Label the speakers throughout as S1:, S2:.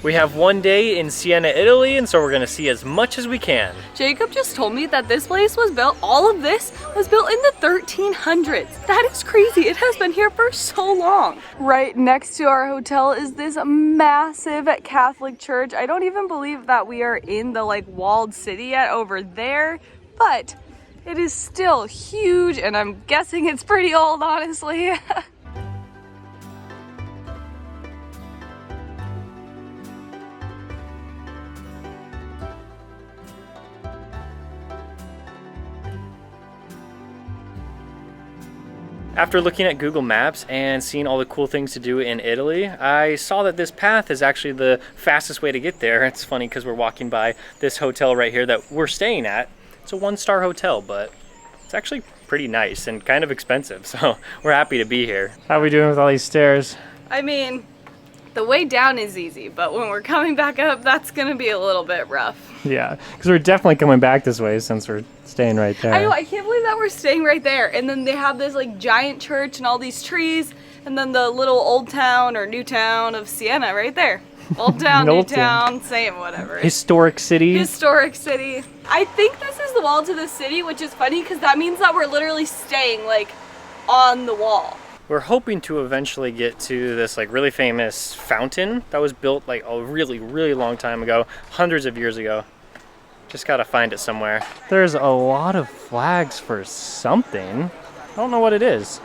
S1: We have one day in Siena, Italy, and so we're gonna see as much as we can.
S2: Jacob just told me that this place was built, all of this was built in the 1300s. That is crazy. It has been here for so long. Right next to our hotel is this massive Catholic church. I don't even believe that we are in the walled city yet over there, but it is still huge and I'm guessing it's pretty old, honestly.
S1: After looking at Google Maps and seeing all the cool things to do in Italy, I saw that this path is actually the fastest way to get there. It's funny because we're walking by this hotel right here that we're staying at. It's a one-star hotel, but it's actually pretty nice and kind of expensive, so we're happy to be here. How are we doing with all these stairs?
S2: I mean, the way down is easy, but when we're coming back up, that's gonna be a little bit rough.
S1: Yeah, because we're definitely coming back this way since we're staying right there.
S2: I know, I can't believe that we're staying right there. And then they have this giant church and all these trees, and then the little old town or new town of Siena right there. Old town, new town, same, whatever.
S1: Historic city.
S2: Historic city. I think this is the wall to the city, which is funny because that means that we're literally staying on the wall.
S1: We're hoping to eventually get to this really famous fountain that was built a really, really long time ago, hundreds of years ago. Just gotta find it somewhere. There's a lot of flags for something. I don't know what it is.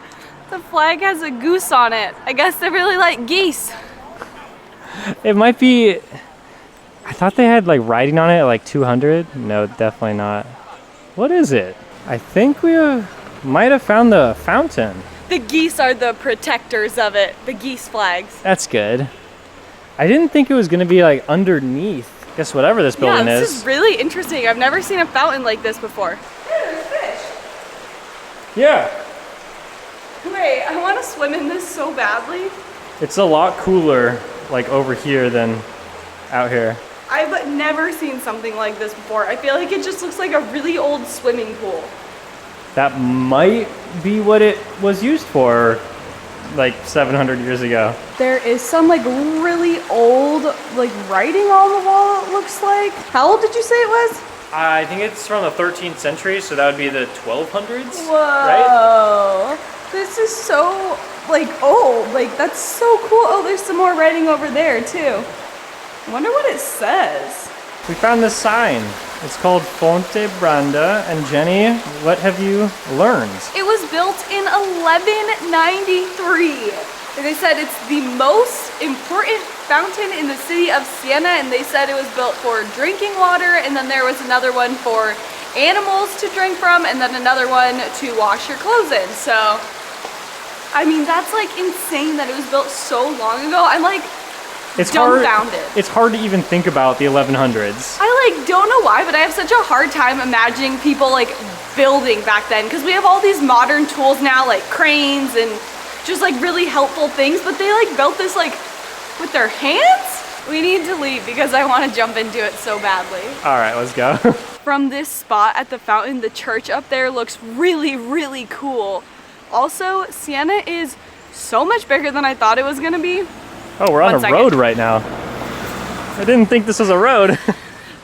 S2: The flag has a goose on it. I guess they really like geese.
S1: It might be, I thought they had writing on it at 200. No, definitely not. What is it? I think we might have found the fountain.
S2: The geese are the protectors of it, the geese flags.
S1: That's good. I didn't think it was gonna be underneath. Guess whatever this building is.
S2: Yeah, this is really interesting. I've never seen a fountain like this before. Yeah, there's fish.
S1: Yeah.
S2: Wait, I want to swim in this so badly.
S1: It's a lot cooler over here than out here.
S2: I've never seen something like this before. I feel like it just looks like a really old swimming pool.
S1: That might be what it was used for 700 years ago.
S2: There is some really old writing on the wall, it looks like. How old did you say it was?
S1: I think it's from the 13th century, so that would be the 1200s.
S2: Whoa.
S1: Right?
S2: This is so old. That's so cool. Oh, there's some more writing over there too. I wonder what it says.
S1: We found this sign. It's called Fontebranda, and Jenny, what have you learned?
S2: It was built in 1193. And they said it's the most important fountain in the city of Siena, and they said it was built for drinking water, and then there was another one for animals to drink from, and then another one to wash your clothes in. So, I mean, that's insane that it was built so long ago. I'm
S1: it's
S2: dumbfounded.
S1: It's hard to even think about the 1100s.
S2: I don't know why, but I have such a hard time imagining people building back then, because we have all these modern tools now cranes and just really helpful things, but they built this with their hands? We need to leave because I want to jump into it so badly.
S1: All right, let's go.
S2: From this spot at the fountain, the church up there looks really, really cool. Also, Siena is so much bigger than I thought it was gonna be.
S1: Oh, we're on a road right now. I didn't think this was a road.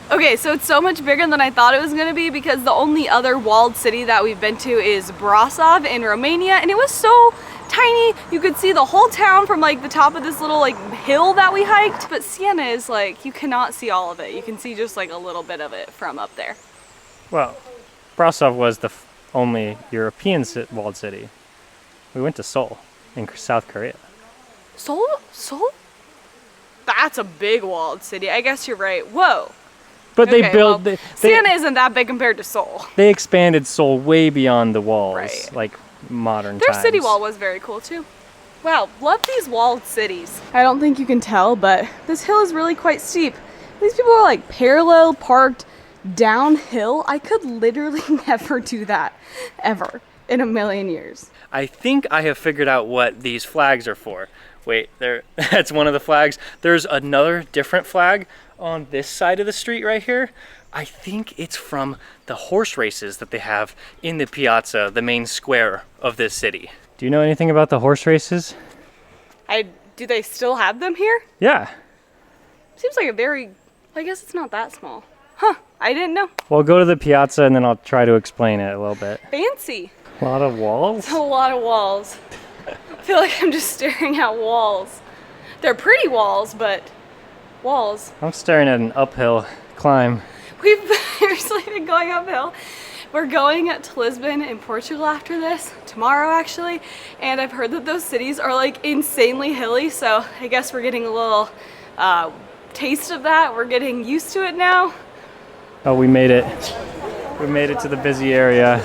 S2: Okay, so it's so much bigger than I thought it was gonna be because the only other walled city that we've been to is Brasov in Romania, and it was so tiny. You could see the whole town from the top of this little hill that we hiked. But Siena is you cannot see all of it. You can see just a little bit of it from up there.
S1: Well, Brasov was the only European walled city. We went to Seoul in South Korea.
S2: Seoul? That's a big walled city. I guess you're right. Whoa.
S1: But they built...
S2: Well, Siena isn't that big compared to Seoul.
S1: They expanded Seoul way beyond the walls,
S2: right.
S1: Modern
S2: Their
S1: times.
S2: city wall was very cool too. Wow, love these walled cities. I don't think you can tell, but this hill is really quite steep. These people are parallel parked downhill. I could literally never do that, ever, in a million years.
S1: I think I have figured out what these flags are for. Wait, that's one of the flags. There's another different flag on this side of the street right here. I think it's from the horse races that they have in the piazza, the main square of this city. Do you know anything about the horse races?
S2: Do they still have them here?
S1: Yeah.
S2: Seems like a very, I guess it's not that small. Huh, I didn't know.
S1: Well, go to the piazza and then I'll try to explain it a little bit.
S2: Fancy.
S1: A lot of walls?
S2: It's a lot of walls. I feel like I'm just staring at walls. They're pretty walls, but walls.
S1: I'm staring at an uphill climb.
S2: We've seriously been going uphill. We're going to Lisbon in Portugal after this, tomorrow actually, and I've heard that those cities are like insanely hilly, so I guess we're getting a little taste of that. We're getting used to it now.
S1: Oh, we made it. We made it to the busy area.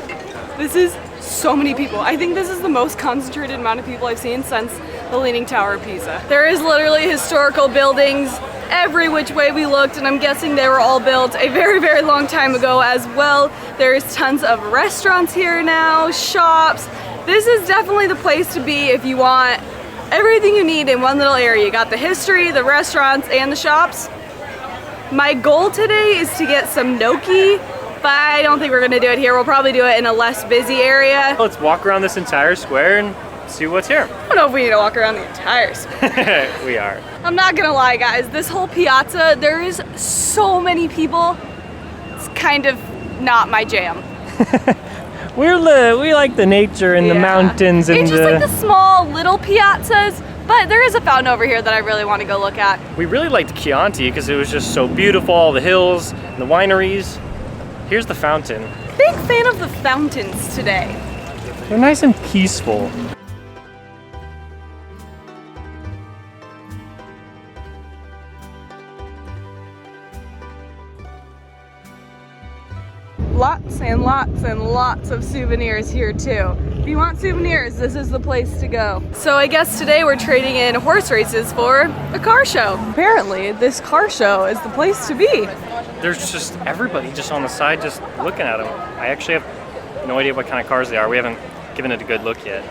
S2: This is so many people. I think this is the most concentrated amount of people I've seen since the Leaning Tower of Pisa. There is literally historical buildings every which way we looked, and I'm guessing they were all built a very, very long time ago as well. There's tons of restaurants here now, shops. This is definitely the place to be if you want everything you need in one little area. You got the history, the restaurants, and the shops. My goal today is to get some gnocchi, but I don't think we're gonna do it here. We'll probably do it in a less busy area.
S1: Let's walk around this entire square and see what's here.
S2: I don't know if we need to walk around the entire square.
S1: We are.
S2: I'm not gonna lie, guys. This whole piazza, there is so many people. It's kind of not my jam.
S1: We like the nature and the mountains and
S2: it's just like the small little piazzas, but there is a fountain over here that I really want to go look at.
S1: We really liked Chianti because it was just so beautiful, all the hills, and the wineries. Here's the fountain.
S2: Big fan of the fountains today.
S1: They're nice and peaceful.
S2: Lots and lots and lots of souvenirs here too. If you want souvenirs, this is the place to go. So I guess today we're trading in horse races for a car show. Apparently this car show is the place to be.
S1: There's just everybody just on the side just looking at them. I actually have no idea what kind of cars they are. We haven't given it a good look yet.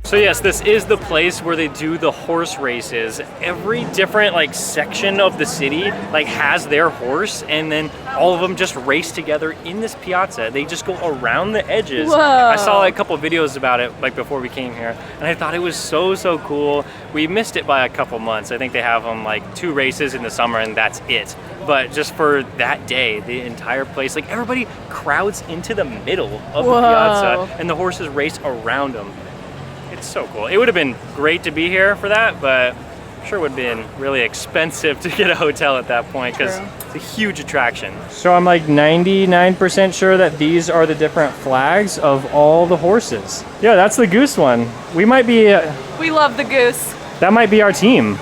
S1: So yes, this is the place where they do the horse races. Every different like section of the city like has their horse, and then all of them just race together in this piazza. They just go around the edges.
S2: Whoa.
S1: I saw like, a couple of videos about it like before we came here, and I thought it was so cool. We missed it by a couple months. I think they have them like 2 races in the summer and that's it. But just for that day, the entire place, like everybody crowds into the middle of the piazza and the horses race around them. It's so cool. It would have been great to be here for that, but I'm sure it would have been really expensive to get a hotel at that point because it's a huge attraction. So I'm like 99% sure that these are the different flags of all the horses. Yeah, that's the goose one. We might be...
S2: we love the goose.
S1: That might be our team.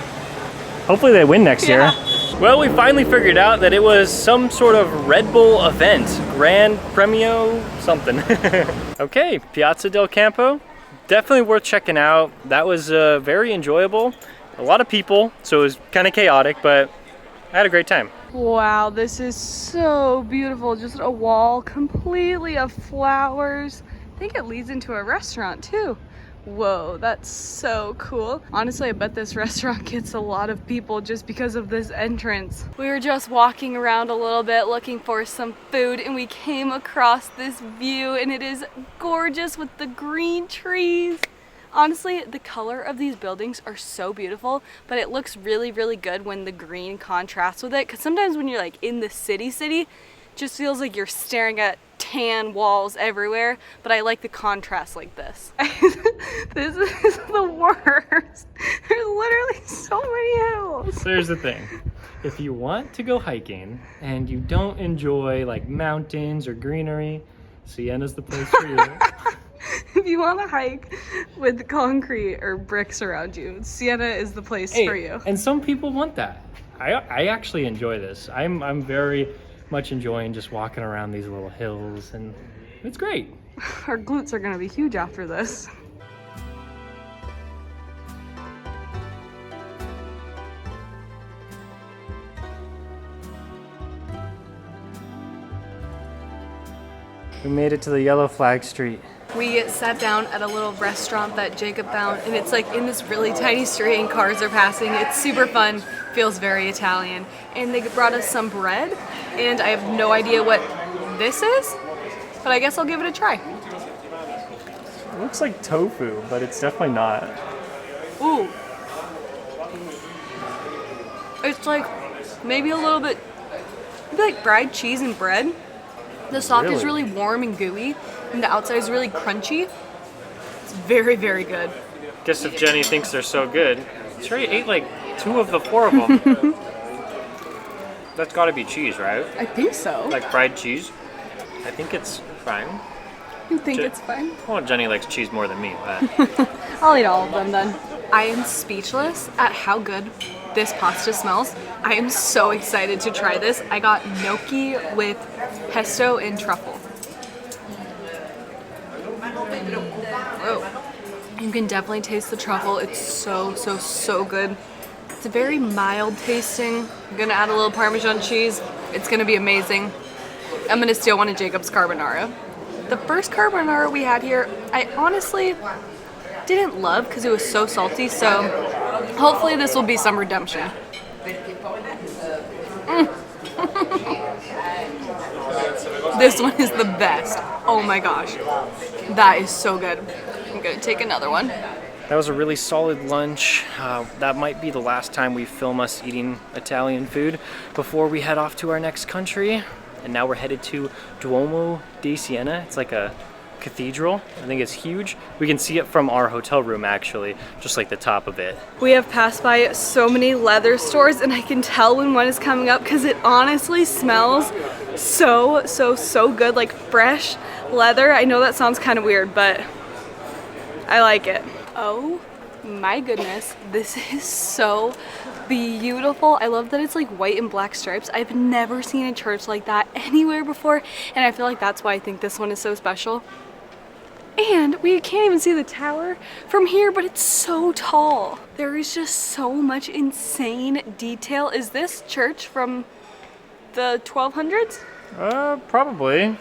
S1: Hopefully they win next year. Well, we finally figured out that it was some sort of Red Bull event. Grand Premio something. Okay, Piazza del Campo. Definitely worth checking out. That was very enjoyable. A lot of people, so it was kind of chaotic, but I had a great time.
S2: Wow, this is so beautiful. Just a wall completely of flowers. I think it leads into a restaurant too. Whoa, that's so cool. Honestly, I bet this restaurant gets a lot of people just because of this entrance. We were just walking around a little bit looking for some food, and we came across this view, and it is gorgeous with the green trees. Honestly, the color of these buildings are so beautiful, but it looks really good when the green contrasts with it, because sometimes when you're like in the city, it just feels like you're staring at tan walls everywhere, but I like the contrast like this. This is the worst. There's literally so many hills.
S1: So here's the thing. If you want to go hiking and you don't enjoy like mountains or greenery, Siena's the place for you.
S2: If you want to hike with concrete or bricks around you, Siena is the place for you.
S1: And some people want that. I actually enjoy this. I'm very much enjoying just walking around these little hills, and it's great.
S2: Our glutes are gonna be huge after this.
S1: We made it to the yellow flag street.
S2: We sat down at a little restaurant that Jacob found, and it's like in this really tiny street and cars are passing. It's super fun. If feels very Italian. And they brought us some bread, and I have no idea what this is, but I guess I'll give it a try.
S1: It looks like tofu, but it's definitely not.
S2: Ooh. It's like maybe a little bit like fried cheese and bread. The soft is really warm and gooey, and the outside is really crunchy. It's very, very good.
S1: Guess if Jenny thinks they're so good, she already ate like 2 of the 4 of them. That's gotta be cheese, right?
S2: I think so.
S1: Like fried cheese. I think it's fine.
S2: You think it's fine?
S1: Well, Jenny likes cheese more than me, but...
S2: I'll eat all of them then. I am speechless at how good this pasta smells. I am so excited to try this. I got gnocchi with pesto and truffle. Whoa. You can definitely taste the truffle. It's so, so, so good. It's very mild tasting. I'm gonna add a little Parmesan cheese. It's gonna be amazing. I'm gonna steal one of Jacob's carbonara. The first carbonara we had here, I honestly didn't love because it was so salty, so hopefully this will be some redemption. This one is the best. Oh my gosh. That is so good. I'm gonna take another one.
S1: That was a really solid lunch. That might be the last time we film us eating Italian food before we head off to our next country. And now we're headed to Duomo di Siena. It's like a cathedral. I think it's huge. We can see it from our hotel room actually, just like the top of it.
S2: We have passed by so many leather stores, and I can tell when one is coming up because it honestly smells so, so, so good, like fresh leather. I know that sounds kind of weird, but I like it. Oh my goodness, this is so beautiful. I love that it's like white and black stripes. I've never seen a church like that anywhere before, and I feel like that's why I think this one is so special. And we can't even see the tower from here, but it's so tall. There is just so much insane detail. Is this church from the 1200s?
S1: Probably.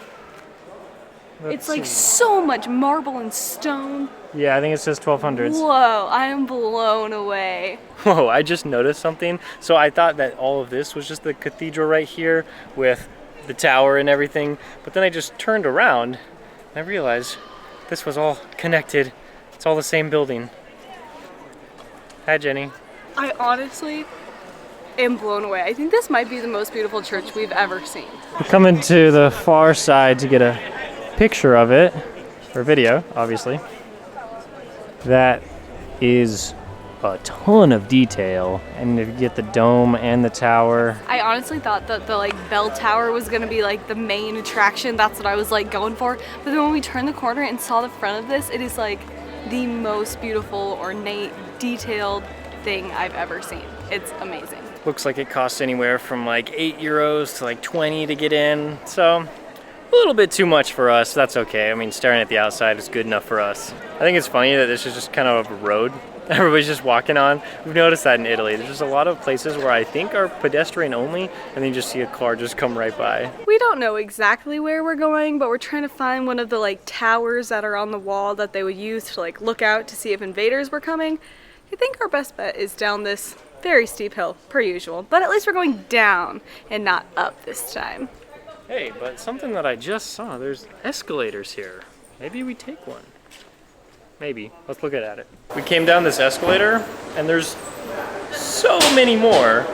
S2: It's like so much marble and stone.
S1: Yeah, I think it says 1200s.
S2: Whoa, I am blown away.
S1: Whoa, I just noticed something. So I thought that all of this was just the cathedral right here with the tower and everything. But then I just turned around and I realized this was all connected. It's all the same building. Hi, Jenny.
S2: I honestly am blown away. I think this might be the most beautiful church we've ever seen.
S1: We're coming to the far side to get a picture of it, or video, obviously. That is a ton of detail, and if you get the dome and the tower.
S2: I honestly thought that the like bell tower was gonna be like the main attraction. That's what I was like going for. But then when we turned the corner and saw the front of this, it is like the most beautiful, ornate, detailed thing I've ever seen. It's amazing.
S1: Looks like it costs anywhere from like €8 to like 20 to get in. So a little bit too much for us. That's okay. I mean, staring at the outside is good enough for us. I think it's funny that this is just kind of a road everybody's just walking on. We've noticed that in Italy. There's just a lot of places where I think are pedestrian only, and then you just see a car just come right by.
S2: We don't know exactly where we're going, but we're trying to find one of the like towers that are on the wall that they would use to like look out to see if invaders were coming. I think our best bet is down this very steep hill, per usual, but at least we're going down and not up this time.
S1: Hey, but something that I just saw, there's escalators here. Maybe we take one. Maybe. Let's look at it. We came down this escalator, and there's so many more.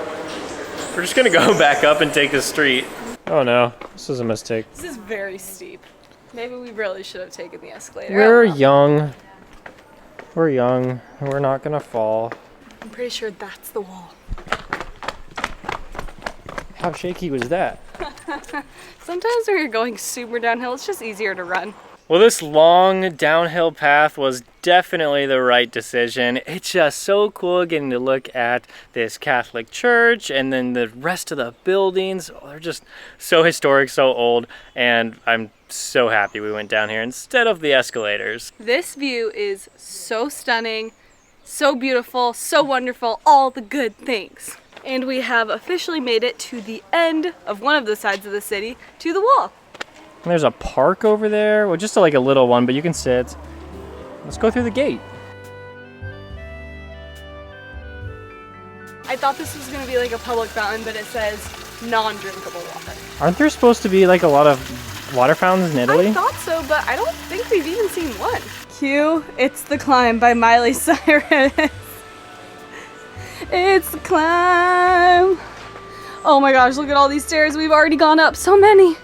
S1: We're just gonna go back up and take the street. Oh no, this is a mistake.
S2: This is very steep. Maybe we really should have taken the escalator.
S1: We're young. We're young. We're not gonna fall.
S2: I'm pretty sure that's the wall.
S1: How shaky was that?
S2: Sometimes when you're going super downhill, it's just easier to run.
S1: Well, this long downhill path was definitely the right decision. It's just so cool getting to look at this Catholic church and then the rest of the buildings. Oh, they're just so historic, so old, and I'm so happy we went down here instead of the escalators.
S2: This view is so stunning, so beautiful, so wonderful, all the good things. And we have officially made it to the end of one of the sides of the city, to the wall.
S1: And there's a park over there. Well, just like a little one, but you can sit. Let's go through the gate.
S2: I I thought this was gonna be like a public fountain, but it says non-drinkable water.
S1: Aren't there supposed to be like a lot of water fountains in Italy?
S2: I thought so, but I don't think we've even seen one. Cue It's the Climb by Miley Cyrus. It's the climb. Oh my gosh, look at all these stairs. We've already gone up so many.